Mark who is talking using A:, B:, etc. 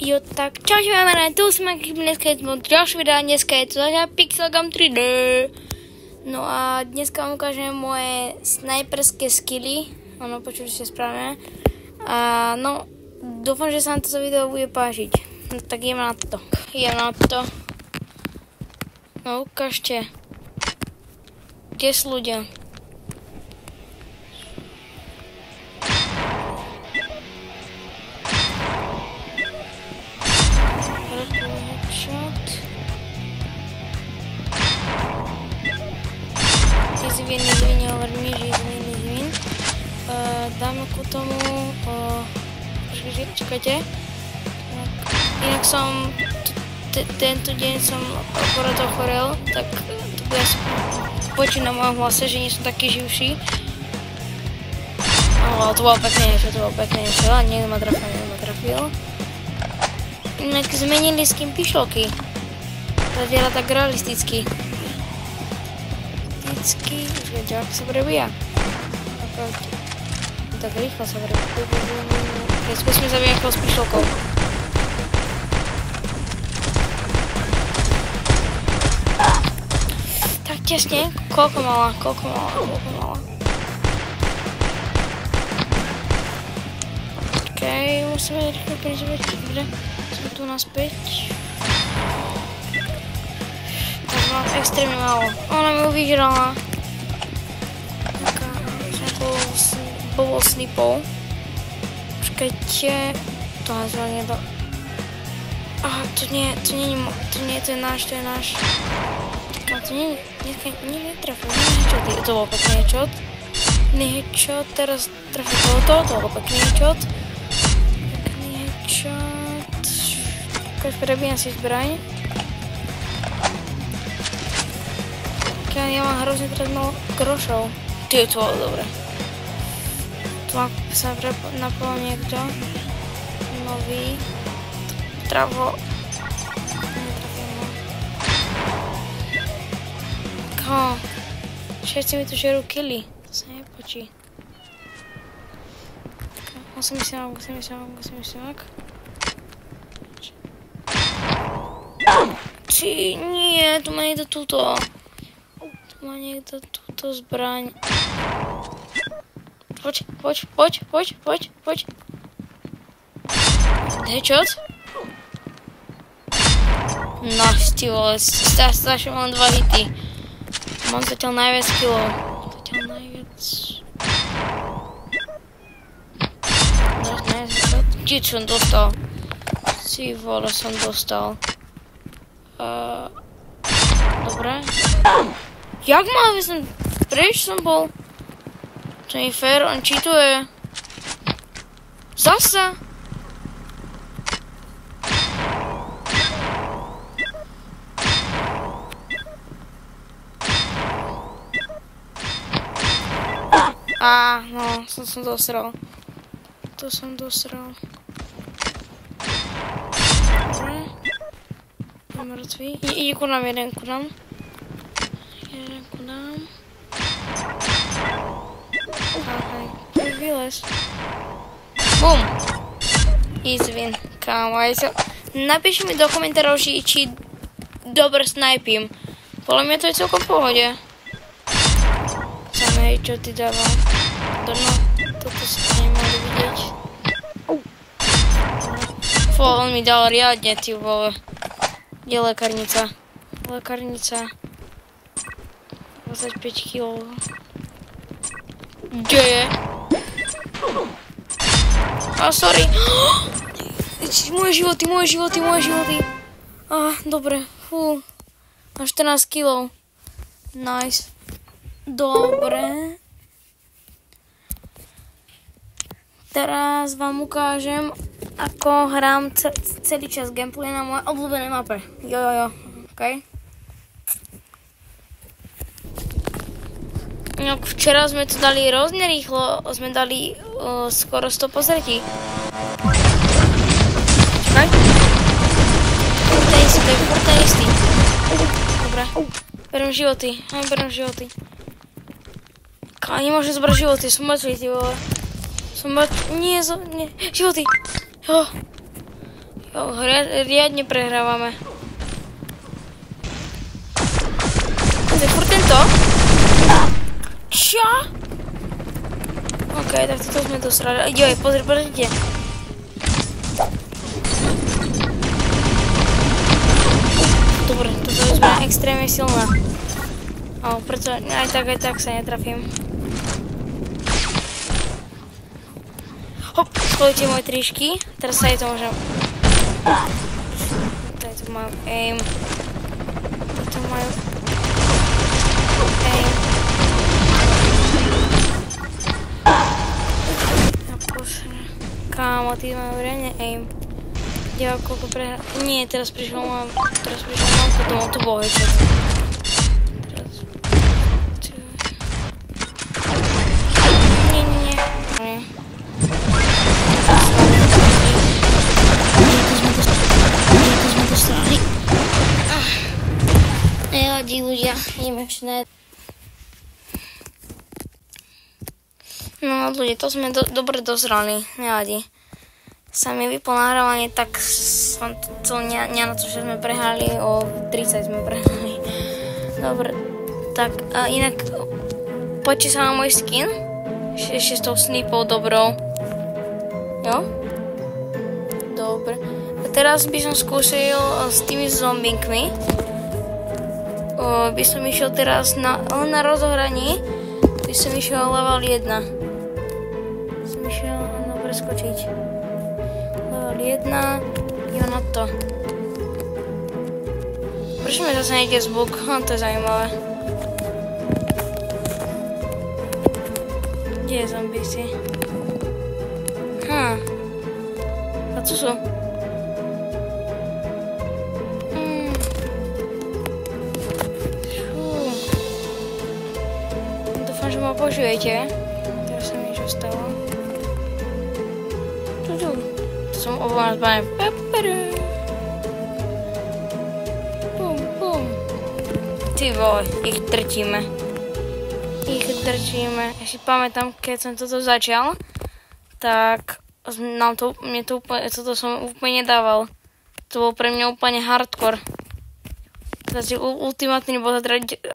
A: Jo, tak čau, máme tu jsme, dneska je to další video, dneska je to zase Pixelgam 3D. No a dneska vám ukážeme moje snajperské skilly, ano, počuli ste správne. A no, dúfam, že sa vám toto video bude páčiť. No tak idem na to. No ukážte. Kde sú ľudia? Nezvin, hovorím mi, že nezvin. Dáme ku tomu, čakajte. Inak som, tento deň som akorát ochorel, tak to bude asi počuť na mojom hlase, že nie som taký živší. Ale to bolo pekné niečo, a niekto ma trafil. Inak zmenili skin pišolky. Zadiela tak realisticky. Už vedia, ako sa prebíja. Tak rýchlo sa prebíja. Keď skúsime zabíjať ako s pištolkou. Tak tesne. Koľko mala? Okej, musíme rýchlo prísť. Dobre, som tu naspäť. Mám extrémne málo. Ona mi uvyžrala. Taká, s nejakou snipou. Počkajte. To nazvanie do... Aha, to je náš. Čakám, to netrafil. To bol pekný headshot. Headshot, teraz trafil tohoto. To bol pekný headshot. Keď prebíjam si zbraň. Ja mám hrozne teraz malo grošov. Ty, to bolo dobre. Tu sa napol niekto. Nový. Travo. Netrafím. Všetci mi tu žerú killy. To sa nepočí. Musím ak. Ty, nie, tu má niekto túto. Má niekto túto zbraň. Poď. Headshot? Nice, ty vole, strašne mám 2 hity. Mám zatiaľ najviac killov. Ty, čo som dostal? Ty vole, som dostal. Dobre. Jak má, prečo som bol? To nie je fér, on cheatuje. Zasa. No, som dosral. To som dosral. Dobre. Je mŕtvý. Ide ku nám, jeden ku nám. Vylez. Bum. Easy win. Kámo, napíši mi do komentárov, či dobre snajpím. Podľa mňa to je celkom v pohode. Samé, čo ty dával. Toto sa nemali vidieť. On mi dal riadne, ty vole. Kde je lekárnica? 25 kg. Kde je? Sorry. Moje životy. Dobre. Mám 14 kg. Nice. Dobre. Teraz vám ukážem, ako hrám celý čas gameplay na mojej obľúbenej mape. Jo. OK. Včera sme to dali hrozne rýchlo, sme dali skoro 100 pozretí. Čakaj. Furt ten istý. Dobre. Berem životy. Nemôžem zobrať životy, som mŕtvý, ty vole. Nie, životy. Riadne prehrávame. Furt tento? Čo? OK, tak toto sme dosrali. Joj, pozrite. Dobre, toto je zbraň extrémne silná. Preto aj tak sa netrafím. Hop, spolite moje tričky. Teraz sa aj to môžem... Tady to mám aim. Toto majú... Aim. Kámo, ty majú reálne aim. Ja koľko prehrá... Nie, teraz prišiel mám to bol headshot. Nie. Nevadí ľudia, ideme všetné. No ľudia, to sme dobre dozrali, nevadí. Sa mi vyplo nahrávanie, tak som to na to, že sme prehrali, o 30 sme prehrali. Dobre, tak inak poďte sa na môj skin, ešte s tou snipou dobrou. Jo? Dobre. A teraz by som skúsil s tými zombinkmi. By som išiel teraz na rozohraní, by som išiel level 1. Som išiel preskočiť. Level 1, jo na to. Prečo mi zase nejde zvuk? To je zaujímavé. Kde je zombíci? A co sú? Dúfam, že ma počujete. Teraz sa mi niečo stalo. To som obľúbená zbraň. Bum. Ty vole, ich drtíme. Ja si pamätám, keď som toto začal, tak toto som úplne nedával. To bol pre mňa úplne hardcore. Ultimátny bol zatrať